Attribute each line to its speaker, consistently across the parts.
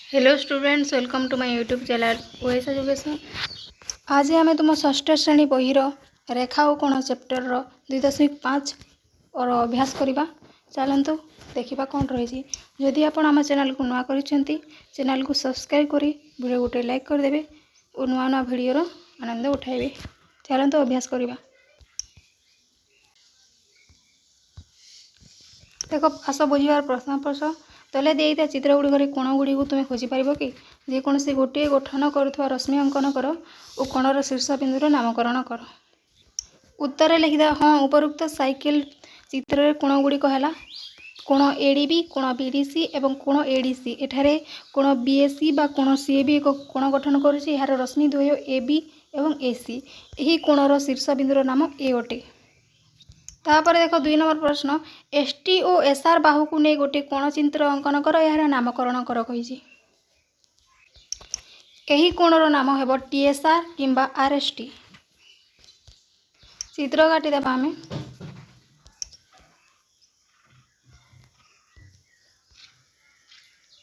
Speaker 1: Hello students, welcome to my YouTube channel OS education. आज आम तुम षष्ठ श्रेणी बहीर रेखा और कोण चैप्टर 2.5 और अभ्यास करवा। चलतु देखा कौन रही। जदि आप आम चैनल को नुआ कर चैनल को सब्सक्राइब कर वीडियो गोटे लाइक करदे और नुआ नुआ भिडर आनंद उठाइबे। चलतु अभ्यास करवा। देख आस बुझार प्रश्न प्रश्न तले दिया चित्र गुड़िक कोण गुड़ी तुम्हें खोजिपर कि जेकोसी गोटे गठन करुवा रश्मि अंकन कर और कोणर शीर्ष बिंदुर नामकरण कर। उत्तर लिखिद। हाँ, उपरोक्त साइकेल चित्र कोण गुड़िक है कोण एडीबी, कोण बीडीसी और कोण एडीसी। एठारे कोण बीएसी बा कोण सीएबी एक कोण गठन करुच्ची। यार रश्मि द्वय एबी और एसी। यही कोणर शीर्ष बिंदुर नाम ए अटे। तापर देख 2 नंबर प्रश्न, एसटी और एसआर बाहु को नहीं गोटे कोण चित्र अंकन कर, यार नामकरण कर कही। यही कोणर नाम है टीएसआर किंबा आरएसटी। चित्र काटिदेबा आम।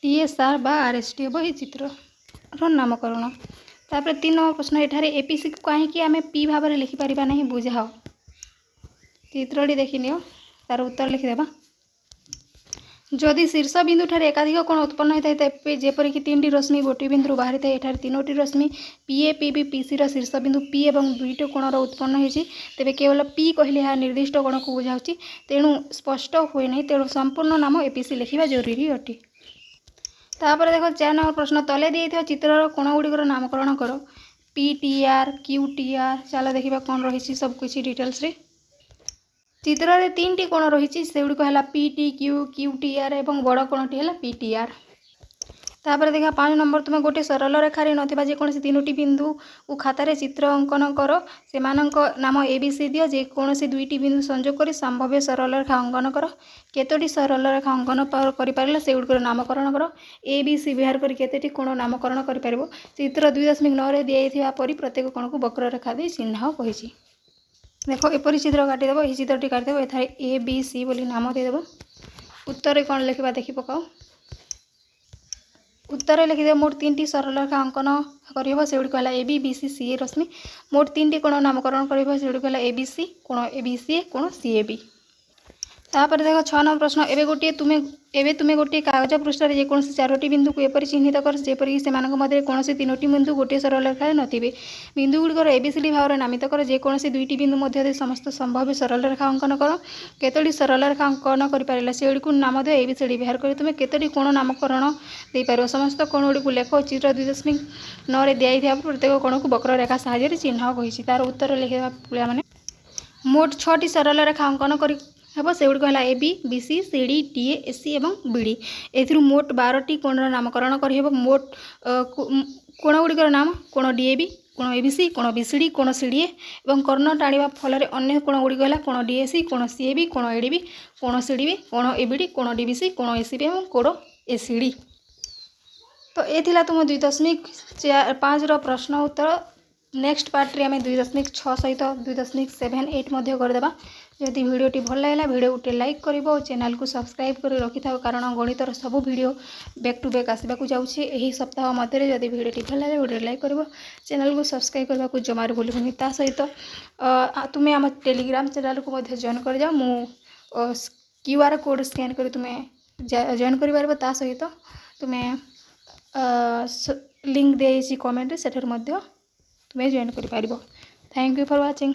Speaker 1: टीएसआर बा आरएसटी हम ये चित्र नामकरण। तापर 3 नंबर प्रश्न, एठारे एपीसी को कहीं आम पी भाव में लिखिपर ना, बुझाओ। चित्रटी देखनी तार उत्तर लिखिदेबा। जदि शीर्ष बिंदु ठारे एकाधिक कोण उत्पन्न होता है जेपरिक 3टी रश्मि गोटे बिंदु बाहरी था, एठारे 3टी रश्मि पीए पीबी पीसी शीर्ष बिंदु पी और 2टी कोणर उत्पन्न होती, तेरे केवल पी कहले यह निर्दिष्ट कोण को बुझाऊँ, तेणु स्पष्ट हुए नहीं, तेणु संपूर्ण नाम एपीसी लिखा जरूरी अटे। तापर देख 4 नंबर प्रश्न, तले दिए चित्र कोण गुड़िकर नामकरण कर। पीटीआर क्यूटीआर। चलो देखा कौन रही सबकिछ डिटेल्स रे। चित्र रे 3टी कोण रही से गुड़िक है पीटी क्यू क्यूटीआर और बड़ कोणटी है पीटीआर। तापर देखा 5 नंबर, तुम गोटे सरल रेखार ना जेकोसी 3टी बिंदु को खातार चित्र अंकन कर। से नाम एबीसी दियो। जेकोसी 2टी बिंदु संयोग कर संभाव्य सरल रेखा अंकन कर। केतोटी सरल रेखा अंकन कर से गुड़िकर नामकरण कर। एबीसी व्यवहार कर केतोटी कोण नामकरण कर। चित्र 2.9 दिया परी प्रत्येक कोण को वक्र रेखा दे चिन्ह कही। देख एपरी चित्र काटिदेव। यही चित्रटी काटिदेव। एथारे ए बी सी बोली नाम देदेव। उत्तर कौन लिखा देखी पकाओ। उत्तर लिखिदेव। मोट 3टी सरल रेखा अंकन कर से गुड़िक है ए बी बी सी सी ए रश्मि। मोट 3टी कोण नामकरण कर से गुड़िक है ए बी सी कोण ए बी सी कोण सी ए बी। तापर देख 6 नंबर प्रश्न, एवं तुम्हें गोटे कागज पृष्ठ जेकोसी 4टी बिंदु को एपरी चिन्हित कर जेपरिक से मध्य कौन 3टी बिंदु गोटे सरल रेखा नथिबे। बिंदु गुड़िकर एबीसीडी भाव में नामित कर। जेकोसी 2टी बिंदु मध्य समस्त संभाव्य सरल रेखा अंकन कर। केतोटी सरल रेखा अंकन कर से गुड़ी नाम दे एबीसीडी व्यवहार कर तुम्हें केतोटी कोण नामकरण दे पार। समस्त कोण गुड़ी लेख। चित्र 2.9 दिया प्रत्येक कोण को वक्र रेखा साहाय्य चिन्ह कही। तार उत्तर लिखा पिला माने। मोट 6टी सरल रेखा अंकन कर से गुड़िक है A B B C C D D A S C और बीडी। एथि मोट 12टी कोणर नामकरण कर। मोट कोण गुड़िकर नाम कोण डीएबी कोण एबीसी कोण बीसीडी कोण सीडीए और कर्ण टाणिबा फल अन्य कोण गुड़िक है कोण डीएसी कोण सीएबी कोण एडीबी कोण सीडीबी कोण एबीडी कोण डीबीसी कोण एसीबी और कोण एसीडी। तो ये तुम 2.5 प्रश्न उत्तर। नेक्स्ट पार्ट रे आम 2.6 सहित 2.7 8 करदेबा। जदि वीडियोटी भल लगा वीडियो गोटे लाइक कर चैनल को सब्सक्राइब कर रखि था, कारण गणितर सब वीडियो बैक टू बैक आसवाक जाऊँगी। यही सप्ताह मध्य जदि वीडियोटी भल लगे वीडियो लाइक कर चैनल को सब्सक्राइब करने को जमार भूलुनि। ता सहित तुम्हें आम टेलीग्राम चैनल को जॉइन कर जाओ। मु क्यूआर कोड स्कैन कर तुम्हें जॉइन कर। ता सहित तुम्हें लिंक दे कमेंट से तुम्हें जॉइन कर। Thank you for watching.